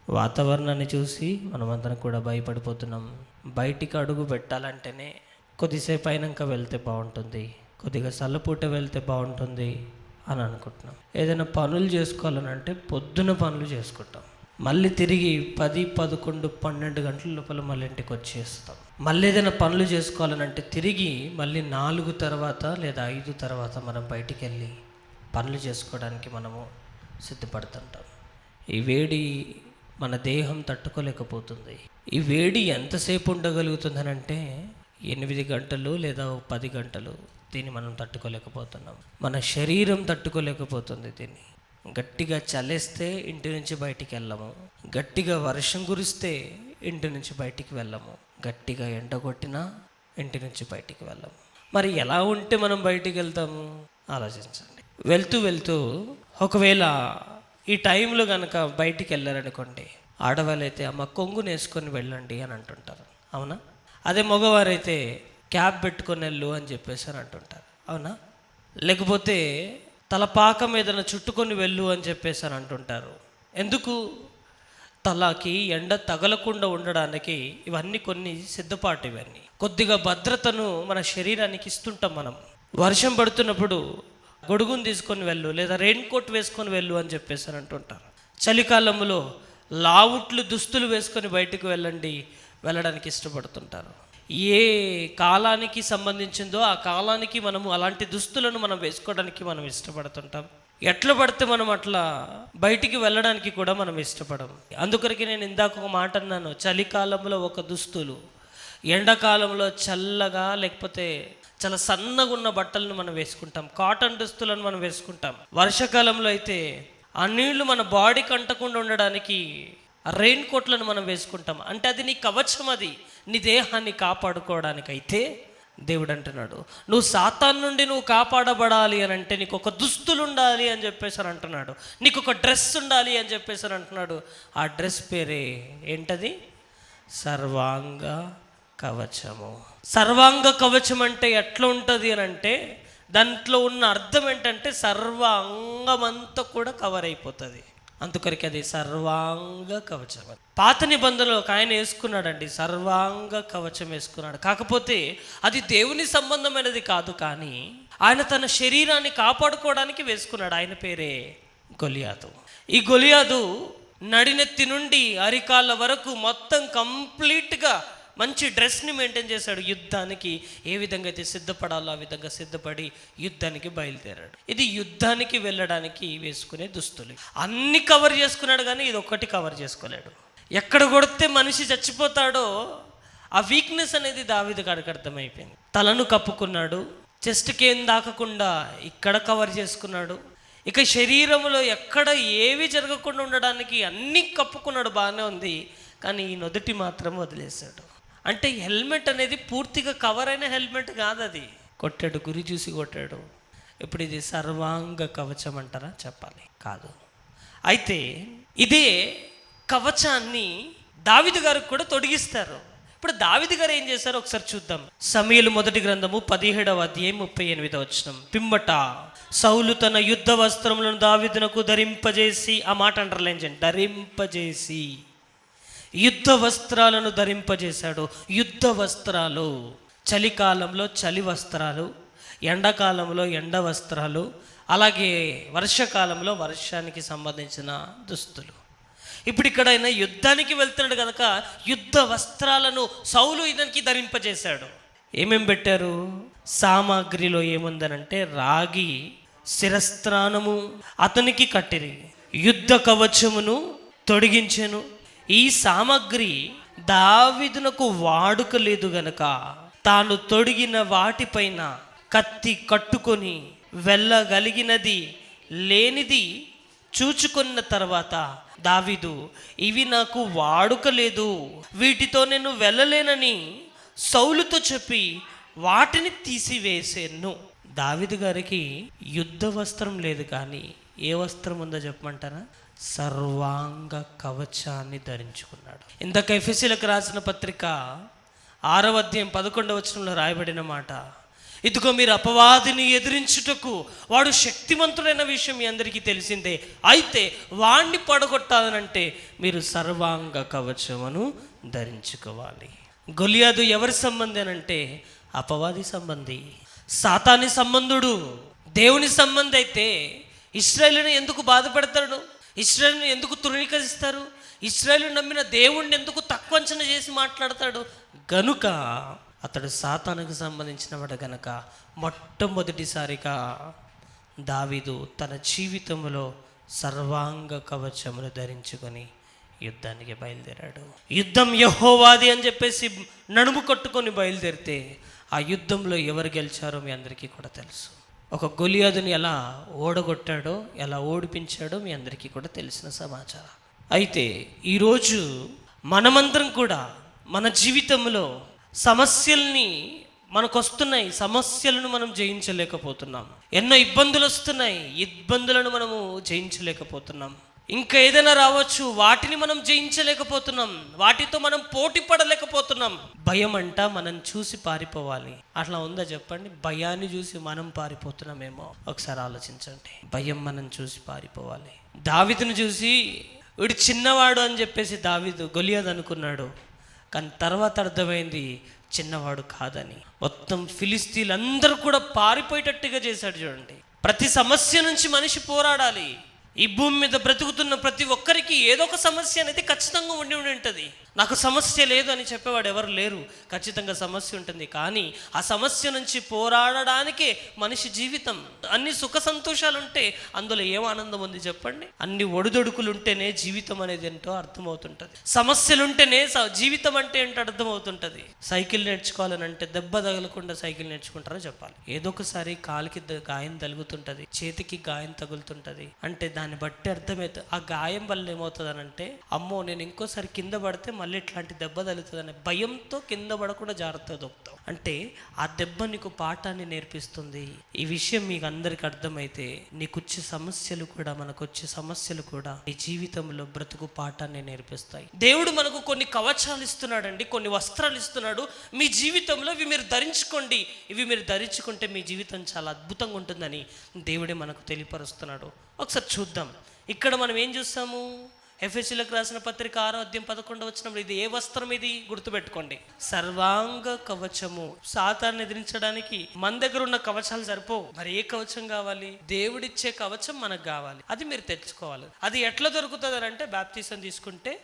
వాతావరణాన్ని చూసి మనమందరం కూడా భయపడిపోతున్నాం. బయటికి అడుగు పెట్టాలంటేనే కొద్దిసేపు అయినాక వెళ్తే బాగుంటుంది, కొద్దిగా చల్లపూట వెళ్తే బాగుంటుంది అని అనుకుంటున్నాం. ఏదైనా పనులు చేసుకోవాలనంటే పొద్దున పనులు చేసుకుంటాం, మళ్ళీ తిరిగి 10, 11, 12 గంటల లోపల మళ్ళీ ఇంటికి వచ్చేస్తాం. మళ్ళీ ఏదైనా పనులు చేసుకోవాలనంటే తిరిగి మళ్ళీ 4 తర్వాత లేదా 5 తర్వాత మనం బయటికి వెళ్ళి పనులు చేసుకోవడానికి మనము సిద్ధపడుతుంటాం. ఈ వేడి మన దేహం తట్టుకోలేకపోతుంది. ఈ వేడి ఎంతసేపు ఉండగలుగుతుందనంటే 8 గంటలు లేదా 10 గంటలు దీన్ని మనం తట్టుకోలేకపోతున్నాం. మన శరీరం తట్టుకోలేకపోతుంది దీన్ని. గట్టిగా చలేస్తే ఇంటి నుంచి బయటికి వెళ్ళము, గట్టిగా వర్షం కురిస్తే ఇంటి నుంచి బయటికి వెళ్ళము, గట్టిగా ఎండ కొట్టినా ఇంటి నుంచి బయటికి వెళ్ళము. మరి ఎలా ఉంటే మనం బయటికి వెళ్తాము ఆలోచించండి. వెళ్తూ వెళ్తూ ఒకవేళ ఈ టైంలో కనుక బయటికి వెళ్ళారనుకోండి, ఆడవాళ్ళైతే అమ్మ కొంగు నేసుకొని వెళ్ళండి అని అంటుంటారు, అవునా? అదే మగవారైతే క్యాప్ పెట్టుకొని వెళ్ళు అని చెప్పేసి అని అంటుంటారు, అవునా? లేకపోతే తలపాక మీదన చుట్టుకొని వెళ్ళు అని చెప్పేసి అని అంటుంటారు. ఎందుకు? తలకి ఎండ తగలకుండా ఉండడానికి. ఇవన్నీ కొన్ని సిద్ధపాటు. ఇవన్నీ కొద్దిగా భద్రతను మన శరీరానికి ఇస్తుంటాం మనం. వర్షం పడుతున్నప్పుడు గొడుగును తీసుకొని వెళ్ళు లేదా రెయిన్ కోట్ వేసుకొని వెళ్ళు అని చెప్పేసి అని అంటుంటారు. చలికాలంలో లావుట్లు దుస్తులు వేసుకొని బయటకు వెళ్ళడానికి ఇష్టపడుతుంటారు. ఏ కాలానికి సంబంధించిందో ఆ కాలానికి మనము అలాంటి దుస్తులను మనం వేసుకోవడానికి మనం ఇష్టపడుతుంటాం. ఎట్లా పడితే మనం అట్లా బయటికి వెళ్ళడానికి కూడా మనం ఇష్టపడము. అందుకొరకే నేను ఇందాక ఒక మాట అన్నాను, చలికాలంలో ఒక దుస్తులు, ఎండాకాలంలో చల్లగా లేకపోతే చాలా సన్నగా ఉన్న బట్టలను మనం వేసుకుంటాం, కాటన్ దుస్తులను మనం వేసుకుంటాం. వర్షాకాలంలో అయితే ఆ నీళ్లు మన బాడీకి అంటకుండా ఉండడానికి రెయిన్ కోట్లను మనం వేసుకుంటాం. అంటే అది నీ కవచం, అది నీ దేహాన్ని కాపాడుకోవడానికైతే దేవుడు అంటున్నాడు, నువ్వు సాతాను నుండి నువ్వు కాపాడబడాలి అని అంటే నీకు ఒక దుస్తులు ఉండాలి అని చెప్పేసి అని అంటున్నాడు, నీకు ఒక డ్రెస్ ఉండాలి అని చెప్పేసి అని అంటున్నాడు. ఆ డ్రెస్ పేరే ఏంటది? సర్వాంగ కవచము. సర్వాంగ కవచం అంటే ఎట్లా ఉంటుంది అని అంటే దాంట్లో ఉన్న అర్థం ఏంటంటే సర్వ అంగమంతా కూడా కవర్ అయిపోతుంది. అందుకొరికి అది సర్వాంగ కవచం. పాత నిబంధనలో ఒక ఆయన వేసుకున్నాడండి, సర్వాంగ కవచం వేసుకున్నాడు. కాకపోతే అది దేవుని సంబంధమైనది కాదు, కానీ ఆయన తన శరీరాన్ని కాపాడుకోవడానికి వేసుకున్నాడు. ఆయన పేరే గొలియాతు. ఈ గొలియాతు నడినెత్తి నుండి అరికాళ్ళ వరకు మొత్తం కంప్లీట్గా మంచి డ్రెస్ని మెయింటైన్ చేశాడు. యుద్ధానికి ఏ విధంగా అయితే సిద్ధపడాలో ఆ విధంగా సిద్ధపడి యుద్ధానికి బయలుదేరాడు. ఇది యుద్ధానికి వెళ్ళడానికి వేసుకునే దుస్తులు. అన్ని కవర్ చేసుకున్నాడు, కానీ ఇది ఒక్కటి కవర్ చేసుకోలేడు. ఎక్కడ కొడితే మనిషి చచ్చిపోతాడో ఆ వీక్నెస్ అనేది దావీదు గారికి అర్థమైపోయింది. తలను కప్పుకున్నాడు, చెస్ట్కి ఏం దాకకుండా ఇక్కడ కవర్ చేసుకున్నాడు. ఇక శరీరంలో ఎక్కడ ఏవి జరగకుండా ఉండడానికి అన్నీ కప్పుకున్నాడు, బాగానే ఉంది, కానీ ఈ నుదుటి మాత్రం వదిలేశాడు. అంటే హెల్మెట్ అనేది పూర్తిగా కవర్ అయిన హెల్మెట్ కాదు, అది కొట్టాడు, గురి చూసి కొట్టాడు. ఇప్పుడు ఇది సర్వాంగ కవచం అంటారా? చెప్పాలి కాదు. అయితే ఇదే కవచాన్ని దావీదు గారికి కూడా తొడిగిస్తారు. ఇప్పుడు దావీదు గారు ఏం చేశారో ఒకసారి చూద్దాం. సమూయేలు మొదటి గ్రంథము 17వ అధ్యాయం 38వ వచనం. పిమ్మట సౌలు తన యుద్ధ వస్త్రములను దావీదునకు ధరింపజేసి, ఆ మాట అండర్లైన్ చేయండి, ధరింపజేసి యుద్ధ వస్త్రాలను ధరింపజేశాడు. యుద్ధ వస్త్రాలు చలికాలంలో చలి వస్త్రాలు, ఎండాకాలంలో ఎండ వస్త్రాలు, అలాగే వర్షాకాలంలో వర్షానికి సంబంధించిన దుస్తులు. ఇప్పుడు ఇక్కడ ఆయన యుద్ధానికి వెళ్తున్నాడు కనుక యుద్ధ వస్త్రాలను సౌలు ఇతనికి ధరింపజేశాడు. ఏమేం పెట్టారు? సామాగ్రిలో ఏముందనంటే రాగి శిరస్త్రాణము అతనికి కట్టిరి, యుద్ధ కవచమును తొడిగించెను. ఈ సామాగ్రి దావీదునకు వాడుక లేదు గనక తాను తొడిగిన వాటిపైన కత్తి కట్టుకొని వెళ్ళగలిగినది లేనిది చూచుకున్న తర్వాత దావీదు, ఇవి నాకు వాడుక లేదు, వీటితో నేను వెళ్ళలేనని సౌలుతో చెప్పి వాటిని తీసివేసేను. దావీదు గారికి యుద్ధ వస్త్రం లేదు, కానీ ఏ వస్త్రం ఉందో చెప్పమంటారా? సర్వాంగ కవచాన్ని ధరించుకున్నాడు. ఇందాక ఎఫెసీయులకు రాసిన పత్రిక 6వ అధ్యాయం 11వ వచనంలో రాయబడిన మాట, ఇదిగో మీరు అపవాదిని ఎదిరించుటకు వాడు శక్తివంతుడైన విషయం మీ అందరికీ తెలిసిందే. అయితే వాణ్ణి పడగొట్టాలనంటే మీరు సర్వాంగ కవచమును ధరించుకోవాలి. గొలియాదు ఎవరి సంబంధి అనంటే అపవాది సంబంధి, సాతాని సంబంధుడు. దేవుని సంబంధి అయితే ఇశ్రాయేలుని ఎందుకు బాధపడతాడు? ఇశ్రాయేలుని ఎందుకు తృణీకరిస్తారు? ఇశ్రాయేలు నమ్మిన దేవుణ్ణి ఎందుకు తక్కువ అంచనా చేసి మాట్లాడతాడు? గనుక అతడు సాతానుకు సంబంధించిన వాడు గనక మొట్టమొదటిసారిగా దావీదు తన జీవితంలో సర్వాంగ కవచములు ధరించుకొని యుద్ధానికి బయలుదేరాడు. యుద్ధం యెహోవాది అని చెప్పేసి నడుము కట్టుకొని బయలుదేరితే ఆ యుద్ధంలో ఎవరు గెలిచారో మీ అందరికీ కూడా తెలుసు. ఒక గొలియాదుని ఎలా ఓడగొట్టాడో, ఎలా ఓడిపించాడో మీ అందరికీ కూడా తెలిసిన సమాచారం. అయితే ఈరోజు మనమందరం కూడా మన జీవితంలో సమస్యల్ని మనకు వస్తున్నాయి, సమస్యలను మనం జయించలేకపోతున్నాం. ఎన్నో ఇబ్బందులు వస్తున్నాయి, ఇబ్బందులను మనము జయించలేకపోతున్నాం. ఇంకా ఏదైనా రావచ్చు, వాటిని మనం జయించలేకపోతున్నాం, వాటితో మనం పోటీ పడలేకపోతున్నాం. భయం అంట మనం చూసి పారిపోవాలి. అట్లా ఉందా చెప్పండి? భయాన్ని చూసి మనం పారిపోతున్నామేమో ఒకసారి ఆలోచించండి. భయం మనం చూసి పారిపోవాలి. దావీదును చూసి వీడు చిన్నవాడు అని చెప్పేసి దావీదు గొలియాదు అనుకున్నాడు. కానీ తర్వాత అర్థమైంది చిన్నవాడు కాదని. మొత్తం ఫిలిస్తీన్లందరూ కూడా పారిపోయేటట్టుగా చేశాడు. చూడండి, ప్రతి సమస్య నుంచి మనిషి పోరాడాలి. ఈ భూమి మీద బ్రతుకుతున్న ప్రతి ఒక్కరికి ఏదో ఒక సమస్య అనేది ఖచ్చితంగా ఉండి ఉంటుంది. నాకు సమస్య లేదు అని చెప్పేవాడు ఎవరు లేరు. ఖచ్చితంగా సమస్య ఉంటుంది. కానీ ఆ సమస్య నుంచి పోరాడడానికే మనిషి జీవితం. అన్ని సుఖ సంతోషాలు ఉంటే అందులో ఏం ఆనందం ఉంది చెప్పండి? అన్ని ఒడిదొడుకులు ఉంటేనే జీవితం అనేది ఏంటో అర్థమవుతుంటుంది. సమస్యలు ఉంటేనే జీవితం అంటే ఏంటో అర్థమవుతుంటుంది. సైకిల్ నేర్చుకోవాలని అంటే దెబ్బ తగలకుండా సైకిల్ నేర్చుకుంటారో చెప్పాలి. ఏదో ఒకసారి కాలికి గాయం తగులుతుంటుంది, చేతికి గాయం తగులుతుంటుంది. అంటే దాన్ని బట్టి అర్థమవుతుంది. ఆ గాయం వల్ల ఏమవుతుంది అని అంటే, అమ్మో నేను ఇంకోసారి కింద పడితే మళ్ళీ ఇట్లాంటి దెబ్బ తగులుతుంది అనే భయంతో కింద పడకుండా జాగ్రత్తగా దొక్కుతాం. అంటే ఆ దెబ్బ నీకు పాఠాన్ని నేర్పిస్తుంది. ఈ విషయం మీకు అందరికి అర్థమైతే నీకు వచ్చే సమస్యలు కూడా, మనకు వచ్చే సమస్యలు కూడా నీ జీవితంలో బ్రతుకు పాఠాన్ని నేర్పిస్తాయి. దేవుడు మనకు కొన్ని కవచాలు ఇస్తున్నాడండి, కొన్ని వస్త్రాలు ఇస్తున్నాడు. మీ జీవితంలో ఇవి మీరు ధరించుకోండి, ఇవి మీరు ధరించుకుంటే మీ జీవితం చాలా అద్భుతంగా ఉంటుందని దేవుడే మనకు తెలియపరుస్తున్నాడు. ఒకసారి చూద్దాం. ఇక్కడ మనం ఏం చూస్తాము? ఎఫెసీయులకు రాసిన పత్రిక 6:11 ఇది ఏ వస్త్రం? ఇది గుర్తుపెట్టుకోండి, సర్వాంగ కవచము. సాతాన్ని ఎదిరించడానికి మన దగ్గర ఉన్న కవచాలు సరిపోవు. మరి ఏ కవచం కావాలి? దేవుడిచ్చే కవచం మనకు కావాలి. అది మీరు తెచ్చుకోవాలి. అది ఎట్లా దొరుకుతుంది అని అంటే, బాప్తిసం తీసుకుంటే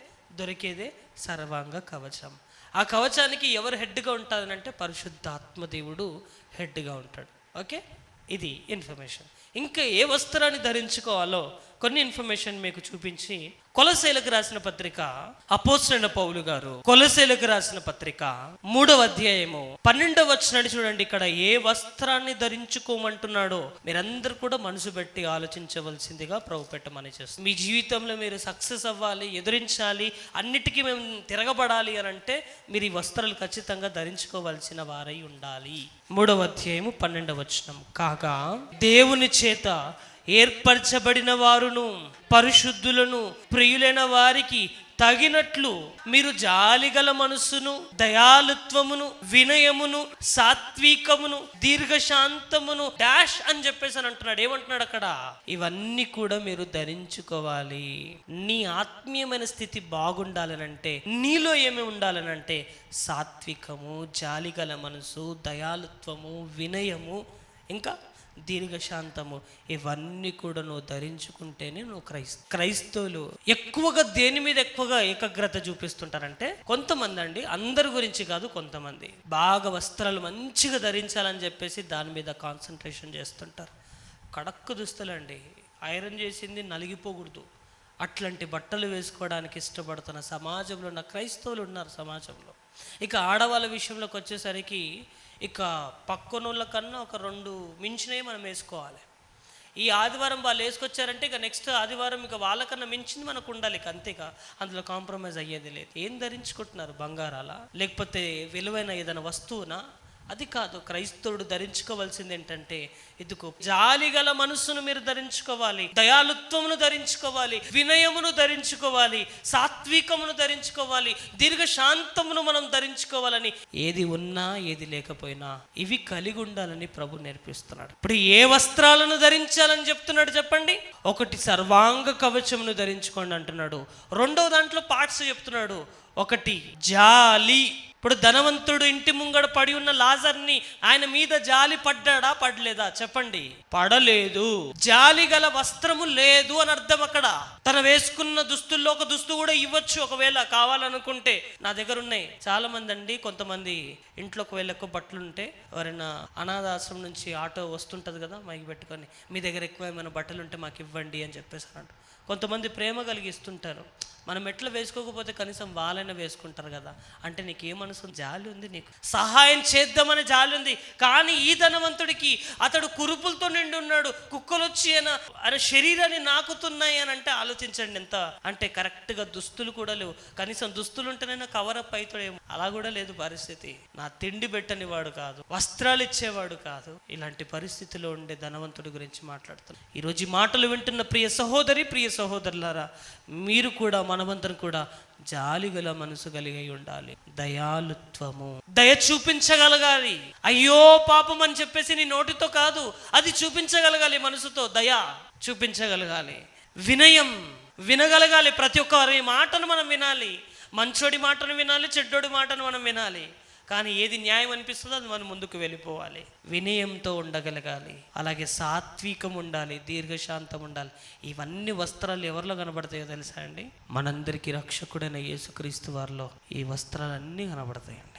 దొరికేదే సర్వాంగ కవచం. ఆ కవచానికి ఎవరు హెడ్గా ఉంటారనంటే పరిశుద్ధాత్మ దేవుడు హెడ్గా ఉంటాడు. ఓకే, ఇది ఇన్ఫర్మేషన్. ఇంకా ఏ వస్త్రాన్ని ధరించుకోవాలో కొన్ని ఇన్ఫర్మేషన్ మీకు చూపించి, కొలస్సీలకు రాసిన పత్రిక అపోస్తలుడైన పౌలు గారు కొలస్సీలకు రాసిన పత్రిక 3వ అధ్యాయము 12వ వచనాన్ని చూడండి. ఇక్కడ ఏ వస్త్రాన్ని ధరించుకోమంటున్నాడో మీరందరూ కూడా మనసు పెట్టి ఆలోచించవలసిందిగా ప్రభు పెట్టమని చేస్తుంది. మీ జీవితంలో మీరు సక్సెస్ అవ్వాలి, ఎదురించాలి, అన్నిటికీ మేము తిరగబడాలి అని అంటే మీరు ఈ వస్త్రాలు ఖచ్చితంగా ధరించుకోవాల్సిన వారై ఉండాలి. 3వ అధ్యాయము 12వ వచనం, కాగా దేవుని చేత ఏర్పరచబడిన వారును పరిశుద్ధులను ప్రియులైన వారికి తగినట్లు మీరు జాలిగల మనస్సును, దయాలుత్వమును, వినయమును, సాత్వికమును, దీర్ఘశాంతమును డాష్ అని చెప్పేసి అని అంటున్నాడు. ఏమంటున్నాడు అక్కడ? ఇవన్నీ కూడా మీరు ధరించుకోవాలి. నీ ఆత్మీయమైన స్థితి బాగుండాలనంటే నీలో ఏమి ఉండాలనంటే సాత్వికము, జాలిగల మనసు, దయాలుత్వము, వినయము, ఇంకా దీర్ఘశాంతము, ఇవన్నీ కూడా నువ్వు ధరించుకుంటేనే నువ్వు క్రైస్తవులు. ఎక్కువగా దేని మీద ఎక్కువగా ఏకాగ్రత చూపిస్తుంటారంటే కొంతమంది అండి, అందరి గురించి కాదు, కొంతమంది బాగా వస్త్రాలు మంచిగా ధరించాలని చెప్పేసి దాని మీద కాన్సన్ట్రేషన్ చేస్తుంటారు. కడక్కు దుస్తులండి, ఐరన్ చేసింది నలిగిపోకూడదు, అట్లాంటి బట్టలు వేసుకోవడానికి ఇష్టపడుతున్న సమాజంలో ఉన్న క్రైస్తవులు ఉన్నారు సమాజంలో. ఇక ఆడవాళ్ళ విషయంలోకి వచ్చేసరికి ఇక పక్కనోళ్ళ కన్నా ఒక 2 మించినవి మనం వేసుకోవాలి. ఈ ఆదివారం వాళ్ళు వేసుకొచ్చారంటే ఇక నెక్స్ట్ ఆదివారం ఇక వాళ్ళకన్నా మించింది మనకు ఉండాలి. ఇక అంతేగా, అందులో కాంప్రమైజ్ అయ్యేది లేదు. ఏం ధరించుకుంటున్నారు? బంగారాలా, లేకపోతే విలువైన ఏదైనా వస్తువునా, అది కాదు. క్రైస్తవుడు ధరించుకోవాల్సింది ఏంటంటే, ఇదిగో జాలి గల మనస్సును మీరు ధరించుకోవాలి, దయాలుత్వమును ధరించుకోవాలి, వినయమును ధరించుకోవాలి, సాత్వికమును ధరించుకోవాలి, దీర్ఘశాంతమును మనం ధరించుకోవాలని, ఏది ఉన్నా ఏది లేకపోయినా ఇవి కలిగి ఉండాలని ప్రభు నేర్పిస్తున్నాడు. ఇప్పుడు ఏ వస్త్రాలను ధరించాలని చెప్తున్నాడు చెప్పండి? ఒకటి సర్వాంగ కవచమును ధరించుకోండి అంటున్నాడు. రెండో దాంట్లో పార్ట్స్ చెప్తున్నాడు. ఒకటి జాలి. ఇప్పుడు ధనవంతుడు ఇంటి ముంగడ పడి ఉన్న లాజర్ని ఆయన మీద జాలి పడ్డాడా? పడలేదా? చెప్పండి. పడలేదు. జాలి గల వస్త్రము లేదు అని అర్థం. అక్కడ తన వేసుకున్న దుస్తుల్లో ఒక దుస్తు కూడా ఇవ్వచ్చు ఒకవేళ కావాలనుకుంటే. నా దగ్గర ఉన్నాయి చాలా మంది అండి. కొంతమంది ఇంట్లో ఒకవేళ ఎక్కువ బట్టలు ఉంటే, ఎవరైనా అనాథాశ్రమం నుంచి ఆటో వస్తుంటుంది కదా, మైకి పెట్టుకొని, మీ దగ్గర ఎక్కువ ఏమైనా బట్టలు ఉంటే మాకు ఇవ్వండి అని చెప్పేసి అన్నట్టు. కొంతమంది ప్రేమ కలిగిస్తుంటారు. మనం ఎట్లా వేసుకోకపోతే కనీసం వాళ్ళైనా వేసుకుంటారు కదా. అంటే నీకేం మనసు, జాలి ఉంది, నీకు సహాయం చేద్దామని జాలి ఉంది. కానీ ఈ ధనవంతుడికి అతడు కురుపులతో నిండి ఉన్నాడు, కుక్కలు వచ్చి ఆయన శరీరాన్ని నాకుతున్నాయి అని అంటే ఆలోచించండి ఎంత. అంటే కరెక్ట్గా దుస్తులు కూడా లేవు. కనీసం దుస్తులు ఉంటేనైనా కవరప్ అవుతాడేమో, అలా కూడా లేదు పరిస్థితి. నా తిండి పెట్టని వాడు కాదు, వస్త్రాలు ఇచ్చేవాడు కాదు. ఇలాంటి పరిస్థితిలో ఉండే ధనవంతుడి గురించి మాట్లాడుతున్నాను. ఈరోజు ఈ మాటలు వింటున్న ప్రియ సహోదరి, ప్రియ సహోదరులారా, మీరు కూడా మనమందరం కూడా జాలిగల మనసు కలిగి ఉండాలి. దయాలుత్వము, దయ చూపించగలగాలి. అయ్యో పాపం అని చెప్పేసి నీ నోటితో కాదు, అది చూపించగలగాలి. మనసుతో దయ చూపించగలగాలి. వినయం వినగలగాలి. ప్రతి ఒక్కరి మాటను మనం వినాలి. మంచోడి మాటను వినాలి, చెడ్డోడి మాటను మనం వినాలి. కానీ ఏది న్యాయం అనిపిస్తుందో అది మనం ముందుకు వెళ్ళిపోవాలి. వినయంతో ఉండగలగాలి. అలాగే సాత్వికం ఉండాలి, దీర్ఘశాంతం ఉండాలి. ఇవన్నీ వస్త్రాలు ఎవరిలో కనబడతాయో తెలుసా అండి? మనందరికీ రక్షకుడైన యేసుక్రీస్తు వారిలో ఈ వస్త్రాలన్నీ కనబడతాయండి.